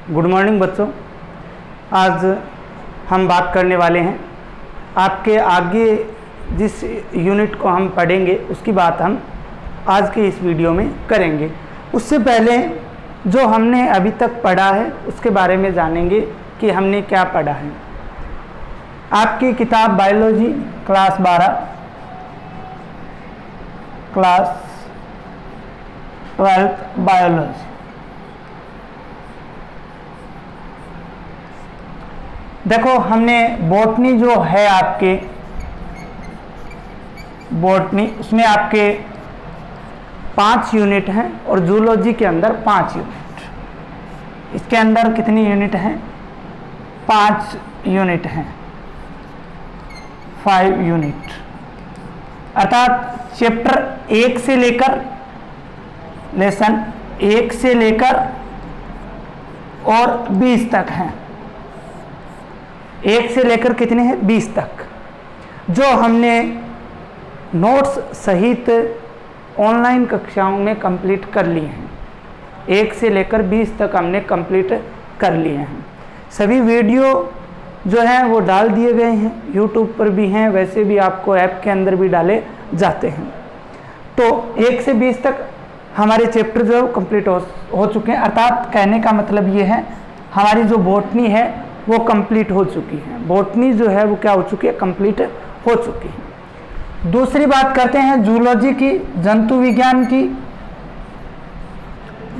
Good morning बच्चों। आज हम बात करने वाले हैं आपके आगे जिस यूनिट को हम पढ़ेंगे उसकी बात हम आज के इस वीडियो में करेंगे। उससे पहले जो हमने अभी तक पढ़ा है उसके बारे में जानेंगे कि हमने क्या पढ़ा है। आपकी किताब बायोलॉजी क्लास 12 क्लास 12 बायोलॉजी, देखो हमने बॉटनी जो है आपके बॉटनी उसमें आपके 5 यूनिट हैं और जूलॉजी के अंदर 5 यूनिट। इसके अंदर कितनी यूनिट हैं? 5 यूनिट हैं, 5 यूनिट। अर्थात चैप्टर 1 से लेकर लेसन 1 से लेकर और 20 तक हैं। 1 से लेकर कितने हैं? 20 तक, जो हमने नोट्स सहित ऑनलाइन कक्षाओं में कंप्लीट कर लिए हैं। 1 से लेकर 20 तक हमने कंप्लीट कर लिए हैं। सभी वीडियो जो हैं वो डाल दिए गए हैं, यूट्यूब पर भी हैं, वैसे भी आपको ऐप के अंदर भी डाले जाते हैं। तो 1 से 20 तक हमारे चैप्टर जो है कंप्लीट हो चुके हैं। अर्थात कहने का मतलब ये है हमारी जो बॉटनी है वो कंप्लीट हो चुकी है। बॉटनी जो है वो क्या हो चुकी है? कंप्लीट हो चुकी है। दूसरी बात करते हैं जूलॉजी की, जंतु विज्ञान की।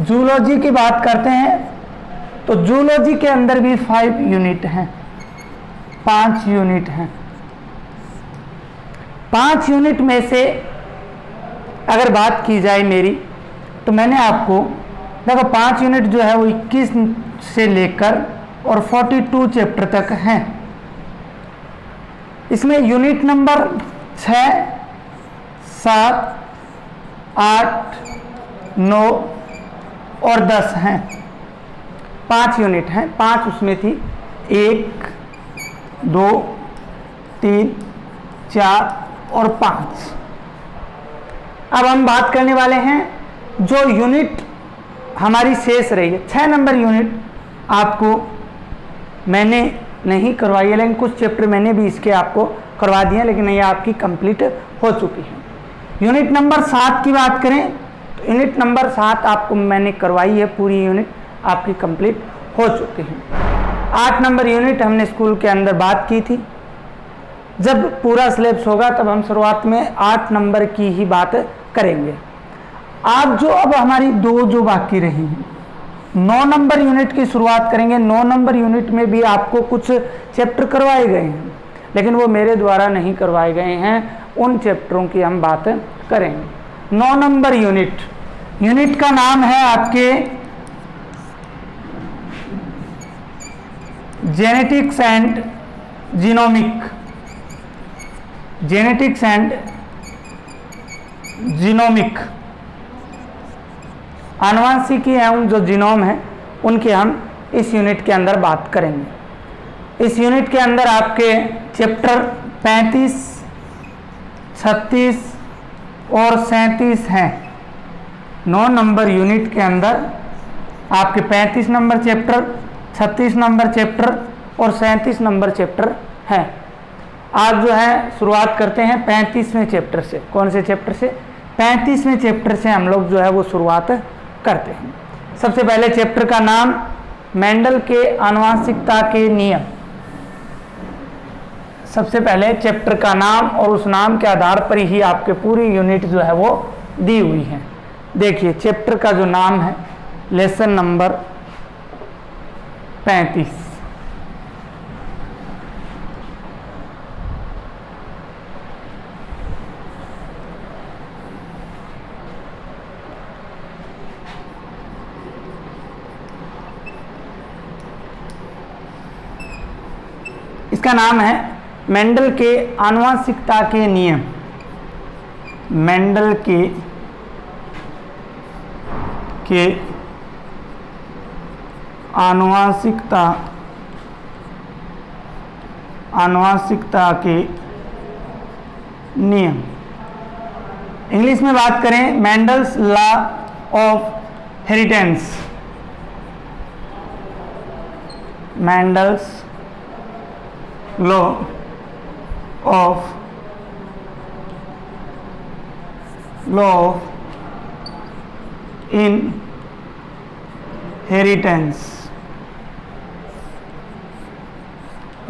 जूलॉजी की बात करते हैं तो जूलॉजी के अंदर भी 5 यूनिट हैं, 5 यूनिट हैं। 5 यूनिट में से अगर बात की जाए मेरी, तो मैंने आपको देखो 5 यूनिट जो है वो 21 से लेकर और 42 चैप्टर तक हैं। इसमें यूनिट नंबर 6, 7, 8, 9 और 10 हैं। 5 यूनिट हैं, 5 उसमें थी, 1, 2, 3, 4 और 5। अब हम बात करने वाले हैं जो यूनिट हमारी शेष रही है। 6 नंबर यूनिट आपको मैंने नहीं करवाई है, लेकिन कुछ चैप्टर मैंने भी इसके आपको करवा दिए हैं, लेकिन ये आपकी कंप्लीट हो चुकी है। यूनिट नंबर 7 की बात करें तो यूनिट नंबर 7 आपको मैंने करवाई है, पूरी यूनिट आपकी कंप्लीट हो चुकी है। 8 नंबर यूनिट हमने स्कूल के अंदर बात की थी। जब पूरा सिलेबस होगा तब हम शुरुआत में 8 नंबर की ही बात करेंगे। आज जो अब हमारी 2 जो बाकी रही हैं, 9 नंबर यूनिट की शुरुआत करेंगे। 9 नंबर यूनिट में भी आपको कुछ चैप्टर करवाए गए हैं, लेकिन वो मेरे द्वारा नहीं करवाए गए हैं। उन चैप्टरों की हम बात करेंगे। 9 नंबर यूनिट का नाम है आपके genetics and genomic. Genetics and genomic, आनुवंशिकी एवं जो जीनोम है उनकी हम इस यूनिट के अंदर बात करेंगे। इस यूनिट के अंदर आपके चैप्टर 35, 36 और 37 हैं। 9 नंबर यूनिट के अंदर आपके 35 नंबर चैप्टर, 36 नंबर चैप्टर और 37 नंबर चैप्टर हैं। आज जो है शुरुआत करते हैं 35वें चैप्टर से। कौन से चैप्टर से? 35वें चैप्टर से हम लोग जो है वो शुरुआत करते हैं। सबसे पहले चैप्टर का नाम मेंडल के आनुवंशिकता के नियम। सबसे पहले चैप्टर का नाम और उस नाम के आधार पर ही आपके पूरी यूनिट जो है वो दी हुई है। देखिए चैप्टर का जो नाम है लेसन नंबर 35। इसका नाम है मेंडल के आनुवंशिकता के नियम। मेंडल के आनुवंशिकता के नियम। इंग्लिश में बात करें Mendel's law of inheritance. Mendel's law of inheritance.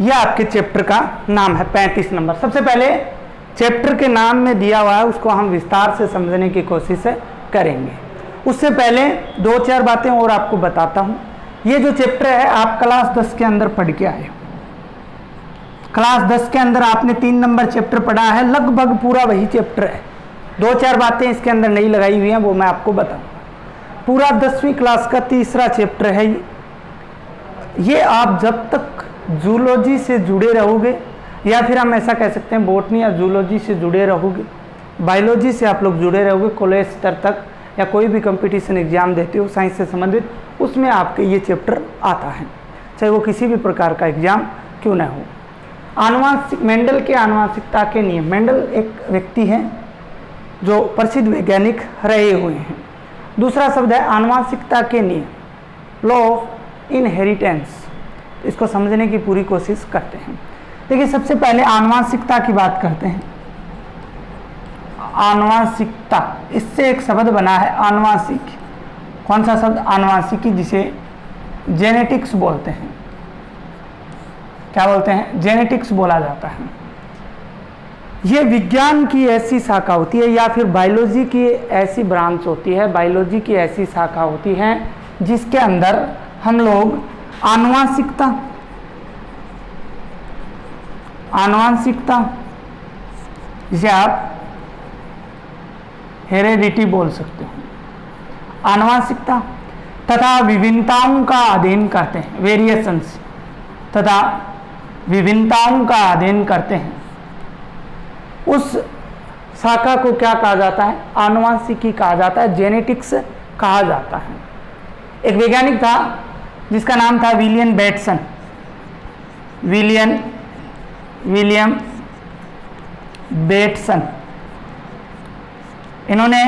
यह आपके चैप्टर का नाम है 35 नंबर। सबसे पहले चैप्टर के नाम में दिया हुआ है उसको हम विस्तार से समझने की कोशिश करेंगे। उससे पहले 2-4 बातें और आपको बताता हूं। ये जो चैप्टर है आप क्लास 10 के अंदर पढ़ के आए हो। क्लास 10 के अंदर आपने 3 नंबर चैप्टर पढ़ा है, लगभग पूरा वही चैप्टर है। 2-4 बातें इसके अंदर नहीं लगाई हुई हैं, वो मैं आपको बताऊंगा। पूरा 10वीं क्लास का तीसरा चैप्टर है ये। आप जब तक जूलॉजी से जुड़े रहोगे, या फिर हम ऐसा कह सकते हैं बॉटनी या जूलॉजी से जुड़े रहोगे, बायोलॉजी से आप लोग जुड़े रहोगे कॉलेज स्तर तक, या कोई भी कंपटीशन एग्जाम देते हो साइंस से संबंधित, उसमें आपके ये चैप्टर आता है, चाहे वो किसी भी प्रकार का एग्जाम क्यों न हो। आनुवांशिक, मेंडल के आनुवांशिकता के नियम। मेंडल एक व्यक्ति हैं जो प्रसिद्ध वैज्ञानिक रहे हुए हैं। दूसरा शब्द है आनुवांशिकता के नियम, लॉ ऑफ इनहेरिटेंस। इसको समझने की पूरी कोशिश करते हैं। देखिए सबसे पहले आनुवांशिकता की बात करते हैं। आनुवांशिकता, इससे एक शब्द बना है आनुवांशिक। कौन सा शब्द? आनुवांशिकी, जिसे जेनेटिक्स बोलते हैं। क्या बोलते हैं? जेनेटिक्स बोला जाता है। ये विज्ञान की ऐसी शाखा होती है, या फिर बायोलॉजी की ऐसी ब्रांच होती है, बायोलॉजी की ऐसी शाखा होती है जिसके अंदर हम लोग आनुवांशिकता जिसे आप हेरेडिटी बोल सकते हो, आनुवांशिकता तथा विभिन्नताओं का अध्ययन करते हैं, वेरिएशंस तथा विभिन्नताओं का अध्ययन करते हैं। उस शाखा को क्या कहा जाता है? आनुवांशिकी कहा जाता है, जेनेटिक्स कहा जाता है। एक वैज्ञानिक था जिसका नाम था विलियम बेटसन। William Bateson. इन्होंने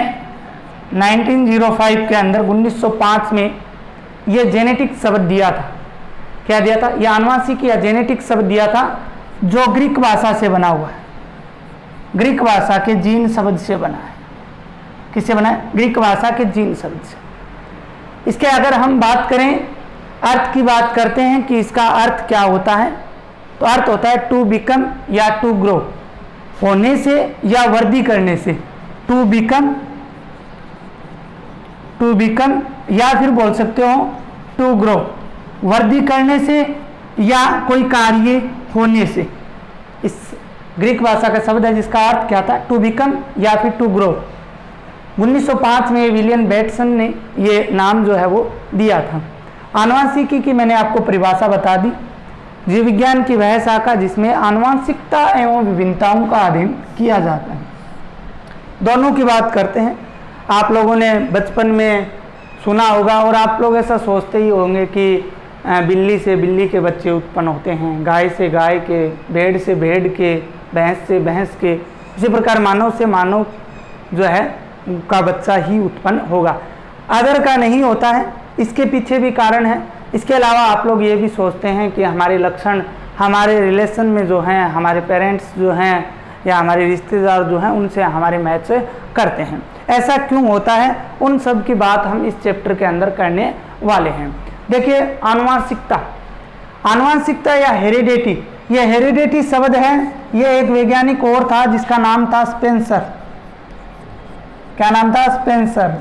1905 के अंदर 1905 में यह जेनेटिक शब्द दिया था। क्या दिया था? यह आनुवांशिकी या जेनेटिक शब्द दिया था, जो ग्रीक भाषा से बना हुआ है। ग्रीक भाषा के जीन शब्द से बना है। किससे बना है? ग्रीक भाषा के जीन शब्द से। इसके अगर हम बात करें, अर्थ की बात करते हैं कि इसका अर्थ क्या होता है, तो अर्थ होता है टू बिकम या टू ग्रो, होने से या वृद्धि करने से। टू बिकम या फिर बोल सकते हो टू ग्रो, वृद्धि करने से या कोई कार्य होने से। इस ग्रीक भाषा का शब्द है जिसका अर्थ क्या था? टू बिकम या फिर टू ग्रो। 1905 में विलियम बेटसन ने ये नाम जो है वो दिया था। आनुवांशिकी की मैंने आपको परिभाषा बता दी। जीव विज्ञान की वह शाखा जिसमें आनुवांशिकता एवं विभिन्नताओं का अध्ययन किया जाता है। दोनों की बात करते हैं। आप लोगों ने बचपन में सुना होगा और आप लोग ऐसा सोचते ही होंगे कि बिल्ली से बिल्ली के बच्चे उत्पन्न होते हैं, गाय से गाय के, भेड़ से भेड़ के, भैंस से भैंस के। इसी प्रकार मानव से मानव जो है का बच्चा ही उत्पन्न होगा, अदर का नहीं होता है। इसके पीछे भी कारण है। इसके अलावा आप लोग ये भी सोचते हैं कि हमारे लक्षण हमारे रिलेशन में जो हैं, हमारे पेरेंट्स जो हैं या हमारे रिश्तेदार जो हैं, उनसे हमारे मैच करते हैं। ऐसा क्यों होता है, उन सब की बात हम इस चैप्टर के अंदर करने वाले हैं। देखिए आनुवांशिकता या हेरिडिटी, यह हेरिडिटी शब्द है। यह एक वैज्ञानिक और था जिसका नाम था स्पेंसर। क्या नाम था? स्पेंसर।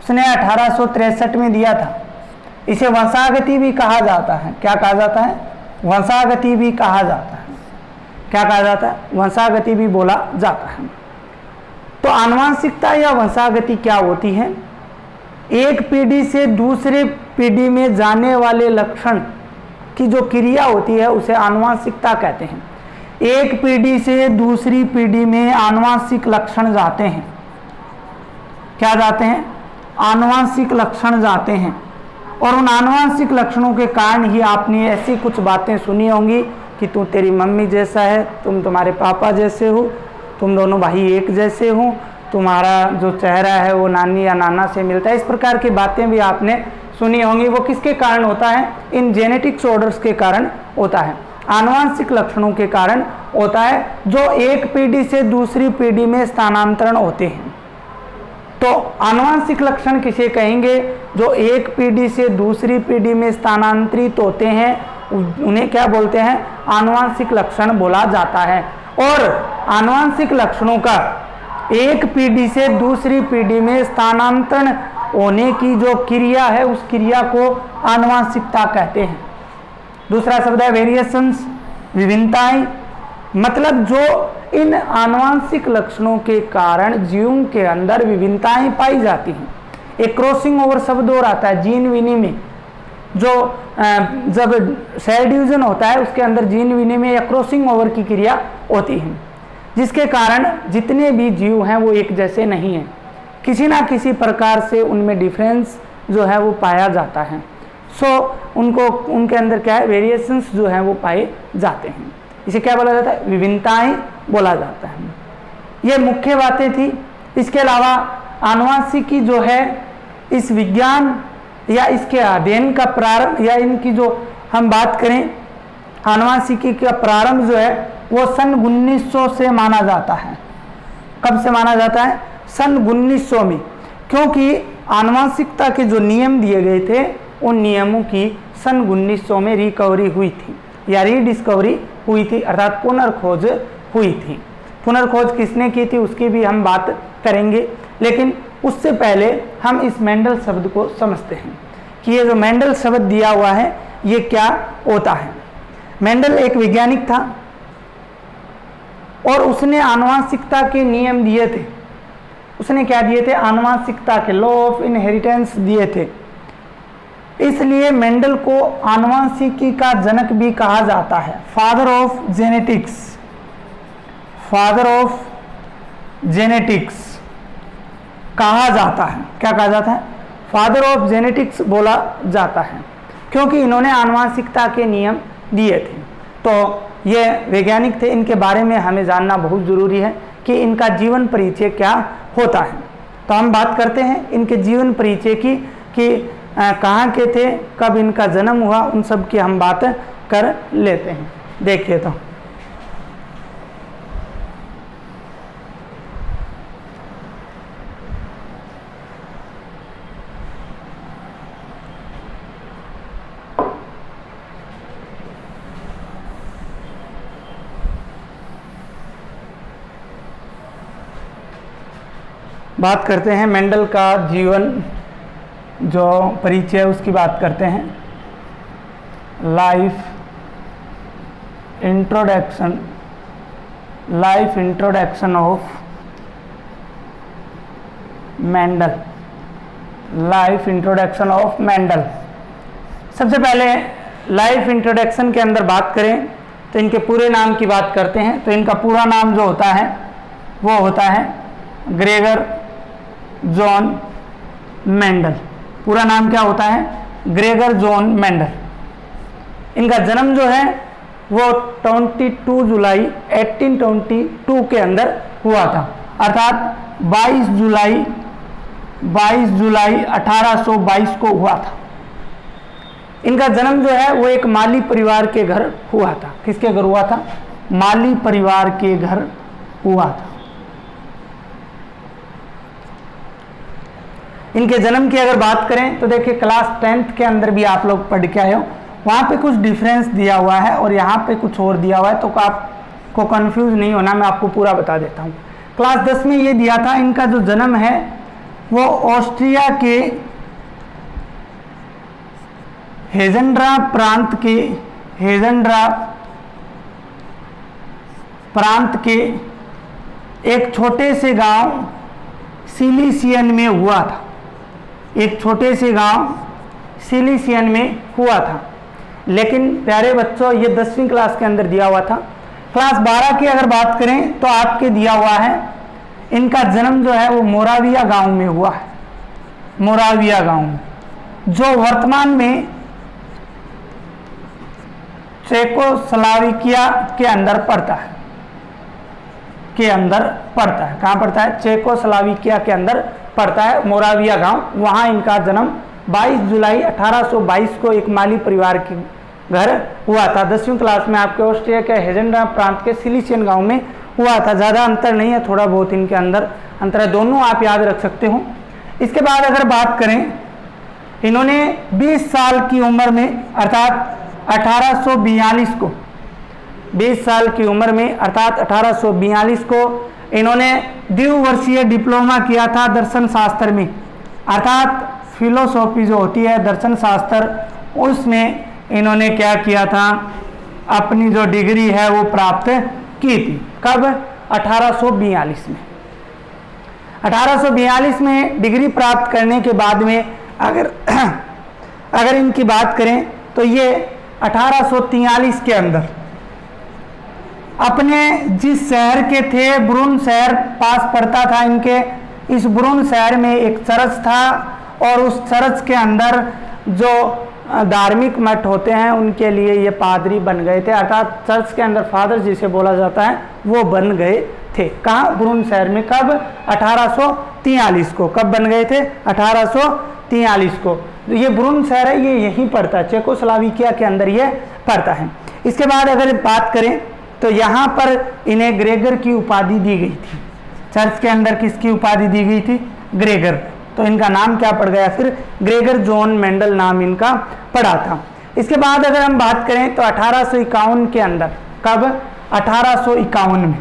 उसने 1863 में दिया था। इसे वंशागति भी कहा जाता है। क्या कहा जाता है? वंशागति भी कहा जाता है। क्या कहा जाता है? वंशागति भी बोला जाता है। तो आनुवांशिकता या वंशागति क्या होती है? एक पीढ़ी से दूसरे पीढ़ी में जाने वाले लक्षण की जो क्रिया होती है उसे आनुवांशिकता कहते हैं। एक पीढ़ी से दूसरी पीढ़ी में आनुवांशिक लक्षण जाते हैं। क्या जाते हैं? आनुवांशिक लक्षण जाते हैं। और उन आनुवांशिक लक्षणों के कारण ही आपने ऐसी कुछ बातें सुनी होंगी कि तू तेरी मम्मी जैसा है, तुम तुम्हारे पापा जैसे हो, तुम दोनों भाई एक जैसे हो, तुम्हारा जो चेहरा है वो नानी या नाना से मिलता है। इस प्रकार की बातें भी आपने सुनी होंगी, वो किसके कारण होता है? इन जेनेटिक्स ऑर्डर्स के कारण होता है, आनुवांशिक लक्षणों के कारण होता है, जो एक पीढ़ी से दूसरी पीढ़ी में स्थानांतरण होते हैं। तो आनुवांशिक लक्षण किसे कहेंगे? जो एक पीढ़ी से दूसरी पीढ़ी में स्थानांतरित होते हैं उन्हें क्या बोलते हैं? आनुवांशिक लक्षण बोला जाता है। और आनुवांशिक लक्षणों का एक पीढ़ी से दूसरी पीढ़ी में स्थानांतरण होने की जो क्रिया है उस क्रिया को आनुवांशिकता कहते हैं। दूसरा शब्द है वेरिएशंस, विभिन्नताएं, मतलब जो इन आनुवांशिक लक्षणों के कारण जीवों के अंदर विभिन्नताएं पाई जाती हैं। एक क्रॉसिंग ओवर शब्द और आता है जीन विनिमय, जो जब सेल डिवीजन होता है उसके अंदर जीन विनिमय या क्रॉसिंग ओवर की क्रिया होती है, जिसके कारण जितने भी जीव हैं वो एक जैसे नहीं हैं, किसी ना किसी प्रकार से उनमें डिफरेंस जो है वो पाया जाता है। उनको उनके अंदर क्या है? वेरिएशंस जो हैं वो पाए जाते हैं। इसे क्या बोला जाता है? विभिन्नताएं बोला जाता है। ये मुख्य बातें थी। इसके अलावा आनुवांशिकी जो है इस विज्ञान या इसके अध्ययन का प्रारंभ, या इनकी जो हम बात करें आनुवांशिकी का प्रारंभ जो है वो सन 1900 से माना जाता है। कब से माना जाता है? सन 1900 में, क्योंकि आनुवांशिकता के जो नियम दिए गए थे उन नियमों की सन 1900 में रिकवरी हुई थी या रीडिस्कवरी हुई थी, अर्थात पुनर्खोज हुई थी। पुनर्खोज किसने की थी उसकी भी हम बात करेंगे, लेकिन उससे पहले हम इस मेंडल शब्द को समझते हैं कि ये जो मेंडल शब्द दिया हुआ है ये क्या होता है। मेंडल एक वैज्ञानिक था और उसने आनुवांशिकता के नियम दिए थे। उसने क्या दिए थे? आनुवांशिकता के लॉ ऑफ इनहेरिटेंस दिए थे। इसलिए मेंडल को आनुवांशिकी का जनक भी कहा जाता है, father of genetics. Father of genetics कहा जाता है। क्या कहा जाता है? फादर ऑफ जेनेटिक्स बोला जाता है, क्योंकि इन्होंने आनुवांशिकता के नियम दिए थे। तो ये वैज्ञानिक थे, इनके बारे में हमें जानना बहुत ज़रूरी है कि इनका जीवन परिचय क्या होता है। तो हम बात करते हैं इनके जीवन परिचय की कि कहाँ के थे, कब इनका जन्म हुआ, उन सब की हम बात कर लेते हैं। देखिए तो बात करते हैं मेंडल का जीवन जो परिचय उसकी बात करते हैं। Life introduction of Mendel. Life introduction of Mendel. सबसे पहले लाइफ इंट्रोडक्शन के अंदर बात करें तो इनके पूरे नाम की बात करते हैं। तो इनका पूरा नाम जो होता है वो होता है ग्रेगर जॉन मेंडल। पूरा नाम क्या होता है? Gregor John Mendel. इनका जन्म जो है वो 22 जुलाई 1822 के अंदर हुआ था, अर्थात 22 जुलाई 1822 को हुआ था। इनका जन्म जो है वो एक माली परिवार के घर हुआ था। किसके घर हुआ था? माली परिवार के घर हुआ था। इनके जन्म की अगर बात करें तो देखिए क्लास 10th के अंदर भी आप लोग पढ़ के आए हो, वहाँ पे कुछ डिफरेंस दिया हुआ है और यहाँ पे कुछ और दिया हुआ है, तो आपको कंफ्यूज नहीं होना, मैं आपको पूरा बता देता हूँ। क्लास 10 में ये दिया था इनका जो जन्म है वो ऑस्ट्रिया के हेजेंड्रा प्रांत के एक छोटे से गांव सिलिसियन में हुआ था। एक छोटे से गांव सिलिसियन में हुआ था। लेकिन प्यारे बच्चों ये 10वीं क्लास के अंदर दिया हुआ था। क्लास 12 की अगर बात करें तो आपके दिया हुआ है इनका जन्म जो है वो मोराविया गांव में हुआ है। मोराविया गांव जो वर्तमान में चेकोस्लोवाकिया के अंदर पड़ता है। कहाँ पड़ता है? चेकोस्लोवाकिया के अंदर पड़ता है मोराविया गांव, वहां इनका जन्म 22 जुलाई 1822 को एक माली परिवार के घर हुआ था। 10वीं क्लास में आपके ऑस्ट्रिया के हेजेंडा प्रांत के सिलिसियन गांव में हुआ था। ज़्यादा अंतर नहीं है, थोड़ा बहुत इनके अंदर अंतर है, दोनों आप याद रख सकते हो। इसके बाद अगर बात करें, इन्होंने 20 साल की उम्र में अर्थात 1842 को, 20 साल की उम्र में अर्थात 1842 को इन्होंने द्विवर्षीय डिप्लोमा किया था दर्शन शास्त्र में, अर्थात फिलोसॉफी जो होती है दर्शन शास्त्र, उसमें इन्होंने क्या किया था, अपनी जो डिग्री है वो प्राप्त की थी। कब? 1842 में। 1842 में डिग्री प्राप्त करने के बाद में अगर इनकी बात करें तो ये 1843 के अंदर अपने जिस शहर के थे, ब्रून शहर पास पड़ता था इनके, इस ब्रून शहर में एक चर्च था और उस चर्च के अंदर जो धार्मिक मठ होते हैं उनके लिए ये पादरी बन गए थे, अर्थात चर्च के अंदर फादर जिसे बोला जाता है वो बन गए थे। कहाँ? ब्रून शहर में। कब? 1843 को। कब बन गए थे? 1843 को। तो ये ब्रून शहर है, ये यहीं पड़ता है, चेकोस्लोवाकिया के अंदर ये पड़ता है। इसके बाद अगर बात करें तो यहाँ पर इन्हें ग्रेगर की उपाधि दी गई थी। चर्च के अंदर किसकी उपाधि दी गई थी? ग्रेगर। तो इनका नाम क्या पड़ गया फिर? ग्रेगर जॉन मेंडल नाम इनका पड़ा था। इसके बाद अगर हम बात करें तो 1851 के अंदर, कब? 1851 में।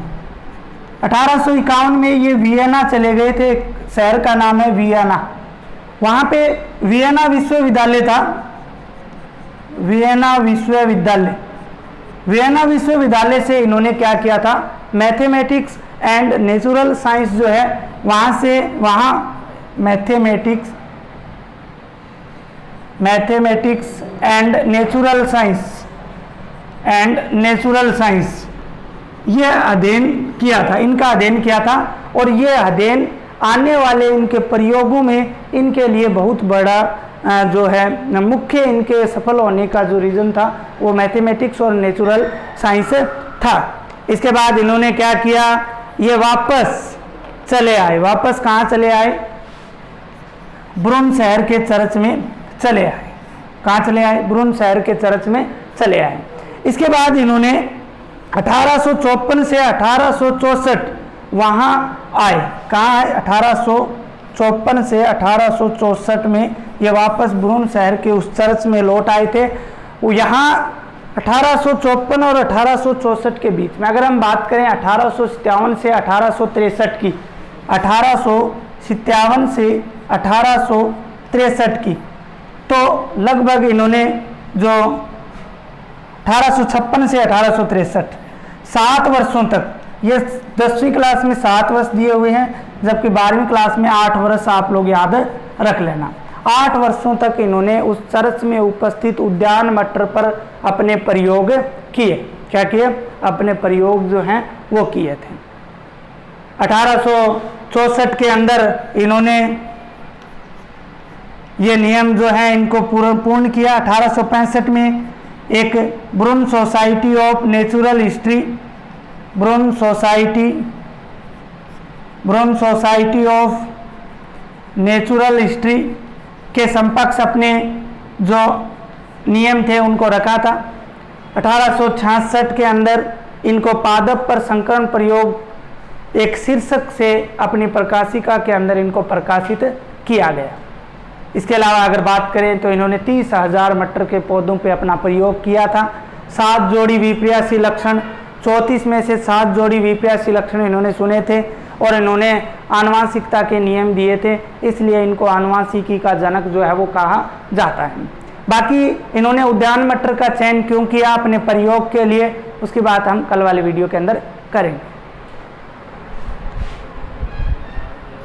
1851 में ये वियना चले गए थे, शहर का नाम है वियना। वहाँ पे वियना विश्वविद्यालय था, वियना विश्वविद्यालय। वियना विश्वविद्यालय से इन्होंने क्या किया था, मैथमेटिक्स एंड नेचुरल साइंस जो है वहाँ मैथमेटिक्स एंड नेचुरल साइंस ये अध्ययन किया था, इनका अध्ययन किया था। और ये अध्ययन आने वाले इनके प्रयोगों में इनके लिए बहुत बड़ा जो है मुख्य इनके सफल होने का जो रीज़न था वो मैथमेटिक्स और नेचुरल साइंस था। इसके बाद इन्होंने क्या किया, ये वापस चले आए। वापस कहाँ चले आए? ब्रून शहर के चर्च में चले आए। कहाँ चले आए? ब्रून शहर के चर्च में चले आए। इसके बाद इन्होंने 1854 से 1864 वहाँ आए। कहाँ आए? 1854 से 1864 में ये वापस ब्रून शहर के उस चर्च में लौट आए थे। वो यहाँ 1854 और 1864 के बीच में अगर हम बात करें 1857 से 1863 की, 1857 से 1863 की, तो लगभग इन्होंने जो 1856 से 1863 7 वर्षों तक, ये 10वीं क्लास में 7 वर्ष दिए हुए हैं, जबकि 12वीं क्लास में 8 वर्ष आप लोग याद रख लेना। 8 वर्षों तक इन्होंने उस चर्च में उपस्थित उद्यान मटर पर अपने प्रयोग किए। क्या किए? अपने प्रयोग जो हैं वो किए थे। 1864 के अंदर इन्होंने ये नियम जो है इनको पूर्ण किया। 1865 में एक Brunn society of natural history, Brunn society of natural history के समकक्ष अपने जो नियम थे उनको रखा था। 1866 के अंदर इनको पादप पर संकरण प्रयोग एक शीर्षक से अपनी प्रकाशिका के अंदर इनको प्रकाशित किया गया। इसके अलावा अगर बात करें तो इन्होंने 30,000 मटर के पौधों पे अपना प्रयोग किया था। 7 जोड़ी विपर्यासी लक्षण, 34 में से 7 जोड़ी विपर्यासी लक्षण इन्होंने सुने थे और इन्होंने आनुवांशिकता के नियम दिए थे, इसलिए इनको आनुवांशिकी का जनक जो है वो कहा जाता है। बाकी इन्होंने उद्यान मटर का चयन क्यों किया अपने प्रयोग के लिए, उसकी बात हम कल वाले वीडियो के अंदर करेंगे।